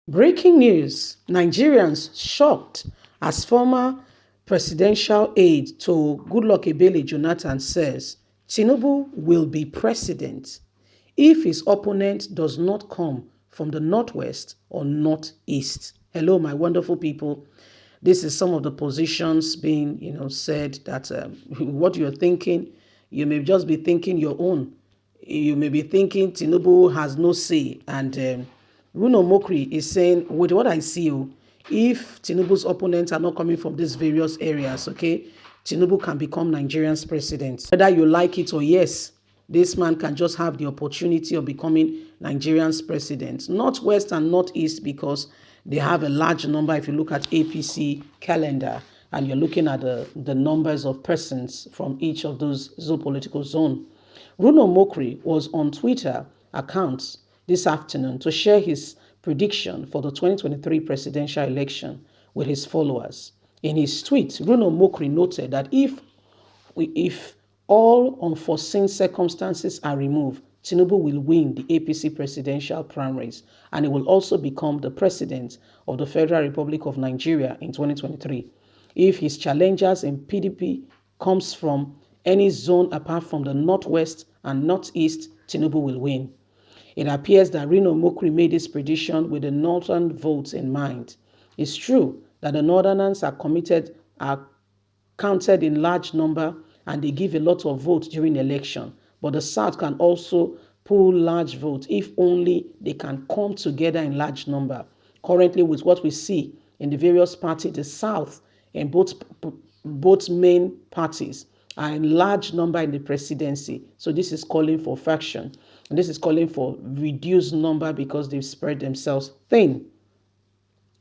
Breaking news: Nigerians shocked as former presidential aide to Goodluck Ebele Jonathan says Tinubu will be president if his opponent does not come from the northwest or northeast. Hello, my wonderful people. This is some of the positions being, said that what you're thinking, you may just be thinking your own. You may be thinking Tinubu has no say, and Bruno Mokri is saying, with what I see, if Tinubu's opponents are not coming from these various areas, okay, Tinubu can become Nigerian's president. Whether you like it or yes, this man can just have the opportunity of becoming Nigerian's president. Northwest and Northeast, because they have a large number. If you look at APC calendar and you're looking at the numbers of persons from each of those political zone. Bruno Mokri was on Twitter accounts this afternoon to share his prediction for the 2023 presidential election with his followers. In his tweet, Bruno Mokri noted that if all unforeseen circumstances are removed, Tinubu will win the APC presidential primaries and he will also become the president of the Federal Republic of Nigeria in 2023. If his challengers in PDP comes from any zone apart from the northwest and northeast, Tinubu will win. It appears that Rino Mokri made this prediction with the northern votes in mind. It's true that the northerners are counted in large number and they give a lot of votes during election. But the South can also pull large votes if only they can come together in large number. Currently, with what we see in the various parties, the South and both main parties are in large number in the presidency. So this is calling for faction. And this is calling for reduced number because they've spread themselves thin.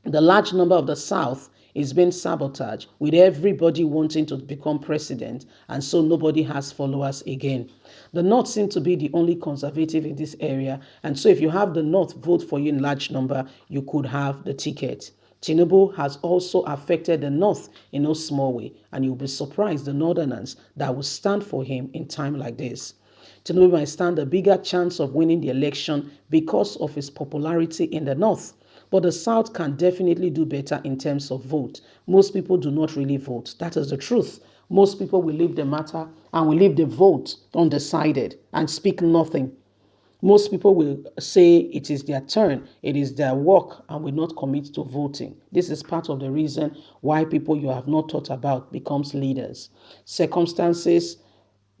The large number of the South is being sabotaged with everybody wanting to become president, and so nobody has followers again. The North seem to be the only conservative in this area, and so if you have the North vote for you in large number, you could have the ticket. Tinubu has also affected the North in no small way, and you'll be surprised the Northerners that will stand for him in time like this. Tinubu might stand a bigger chance of winning the election because of his popularity in the North. But the South can definitely do better in terms of vote. Most people do not really vote. That is the truth. Most people will leave the matter and will leave the vote undecided and speak nothing. Most people will say it is their turn, it is their work, and will not commit to voting. This is part of the reason why people you have not thought about becomes leaders. Circumstances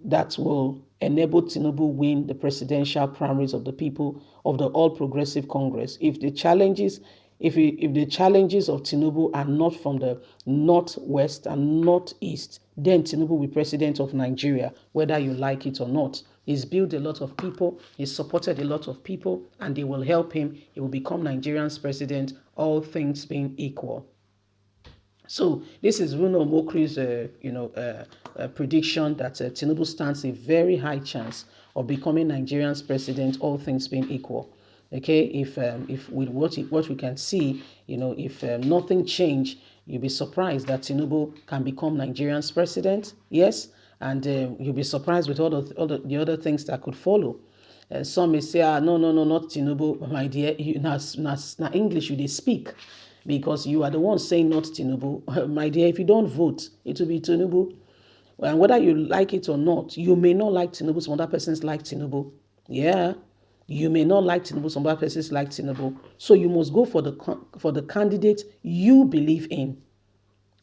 that will enable Tinubu win the presidential primaries of the people of the All Progressive Congress. If the challenges of Tinubu are not from the northwest and northeast, then Tinubu will be president of Nigeria, whether you like it or not. He's built a lot of people, he's supported a lot of people, and they will help him. He will become Nigeria's president, all things being equal. So this is Bruno Mokri's, prediction that Tinubu stands a very high chance of becoming Nigeria's president, all things being equal. Okay, if with what we can see, if nothing change, you'll be surprised that Tinubu can become Nigeria's president. Yes, and you'll be surprised with all the other things that could follow. Some may say, no, not Tinubu, my dear. Na English you they speak, because you are the one saying not Tinubu. My dear, if you don't vote, it will be Tinubu. And whether you like it or not, you may not like Tinubu, some other persons like Tinubu. Yeah, you may not like Tinubu, some other persons like Tinubu. So you must go for the candidate you believe in.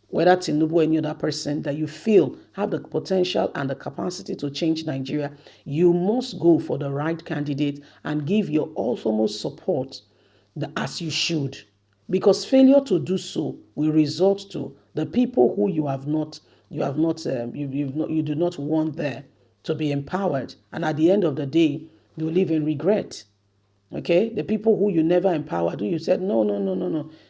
Whether Tinubu or any other person that you feel have the potential and the capacity to change Nigeria, you must go for the right candidate and give your utmost support as you should. Because failure to do so will result to the people who you do not want there to be empowered. And at the end of the day, you live in regret. Okay, the people who you never empowered, who you said, no,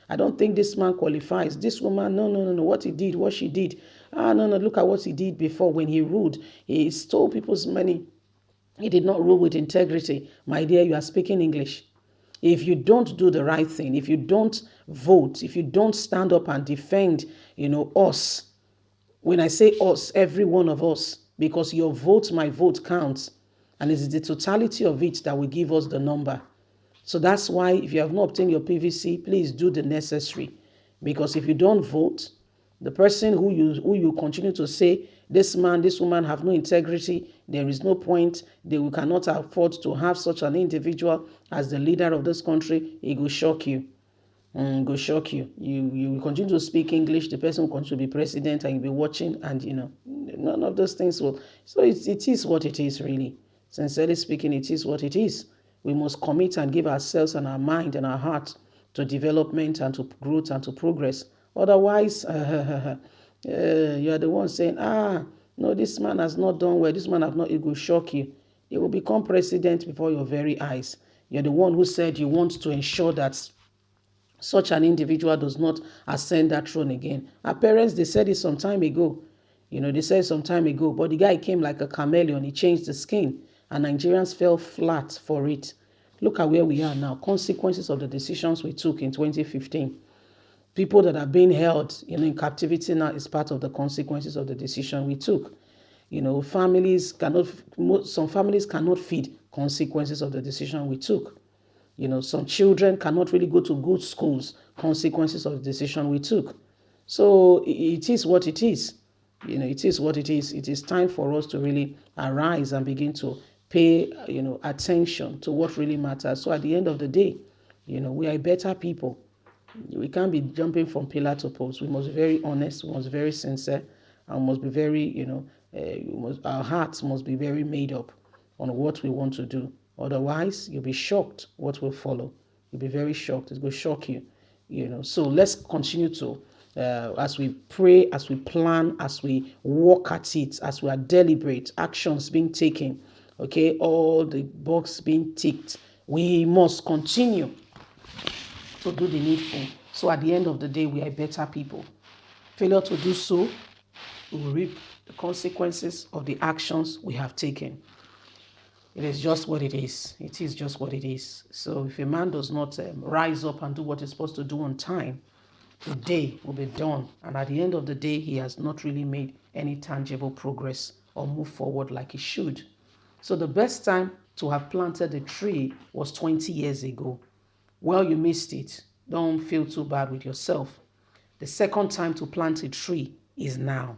I don't think this man qualifies. This woman, no, what he did, what she did. No, look at what he did before when he ruled. He stole people's money. He did not rule with integrity. My dear, you are speaking English. If you don't do the right thing, if you don't vote, if you don't stand up and defend, us, when I say us, every one of us, because your vote, my vote counts. And it's the totality of it that will give us the number. So that's why if you have not obtained your PVC, please do the necessary. Because if you don't vote, the person who you continue to say, this man, this woman have no integrity, there is no point, we cannot afford to have such an individual as the leader of this country, it will shock you. Go shock you. You will continue to speak English, the person will continue to be president, and you'll be watching, and none of those things will. So it is what it is, really. Sincerely speaking, it is what it is. We must commit and give ourselves and our mind and our heart to development and to growth and to progress. Otherwise, you are the one saying, no, this man has not done well, this man has not, it will shock you. He will become president before your very eyes. You're the one who said you want to ensure that such an individual does not ascend that throne again. Our parents, they said it some time ago. They said some time ago, but the guy came like a chameleon. He changed the skin, and Nigerians fell flat for it. Look at where we are now. Consequences of the decisions we took in 2015. People that are being held in captivity now is part of the consequences of the decision we took. Some families cannot feed, consequences of the decision we took. Some children cannot really go to good schools, consequences of the decision we took. So it is what it is. It is what it is. It is time for us to really arise and begin to pay, attention to what really matters. So at the end of the day, we are better people. We can't be jumping from pillar to post. We must be very honest. We must be very sincere. And must be very, our hearts must be very made up on what we want to do. Otherwise, you'll be shocked what will follow. You'll be very shocked. It will shock you. So let's continue to, as we pray, as we plan, as we work at it, as we are deliberate, actions being taken, okay, all the boxes being ticked, we must continue to do the needful. So at the end of the day, we are better people. Failure to do so, we will reap the consequences of the actions we have taken. It is just what it is. It is just what it is. So if a man does not rise up and do what he's supposed to do on time, the day will be done. And at the end of the day, he has not really made any tangible progress or move forward like he should. So the best time to have planted a tree was 20 years ago. Well, you missed it. Don't feel too bad with yourself. The second time to plant a tree is now.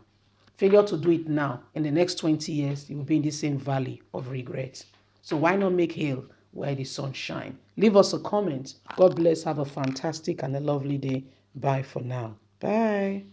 Failure to do it now, in the next 20 years, you will be in the same valley of regret. So why not make hay where the sun shines? Leave us a comment. God bless. Have a fantastic and a lovely day. Bye for now. Bye.